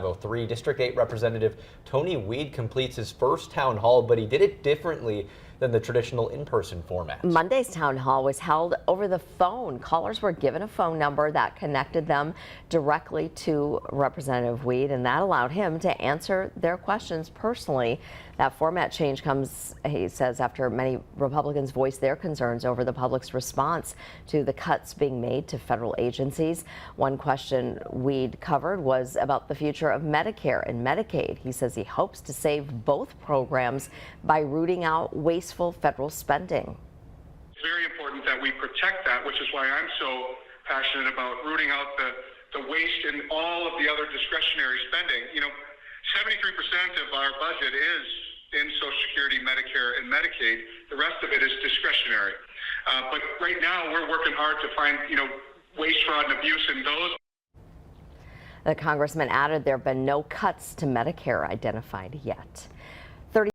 503. District 8 Representative Tony Wied completes his first town hall, but he did it differently than the traditional in-person format. Monday's town hall was held over the phone. Callers were given a phone number that connected them directly to Representative Wied, and that allowed him to answer their questions personally. That format change comes, he says, after many Republicans voiced their concerns over the public's response to the cuts being made to federal agencies. One question Wied covered was about the future of Medicare and Medicaid. He says he hopes to save both programs by rooting out wasteful federal spending. It's very important that we protect that, which is why I'm so passionate about rooting out the waste and all of the other discretionary spending. You know, 73% of our budget is in Social Security, Medicare, and Medicaid. The rest of it is discretionary. But right now, we're working hard to find, waste, fraud, and abuse in those. The congressman added there have been no cuts to Medicare identified yet.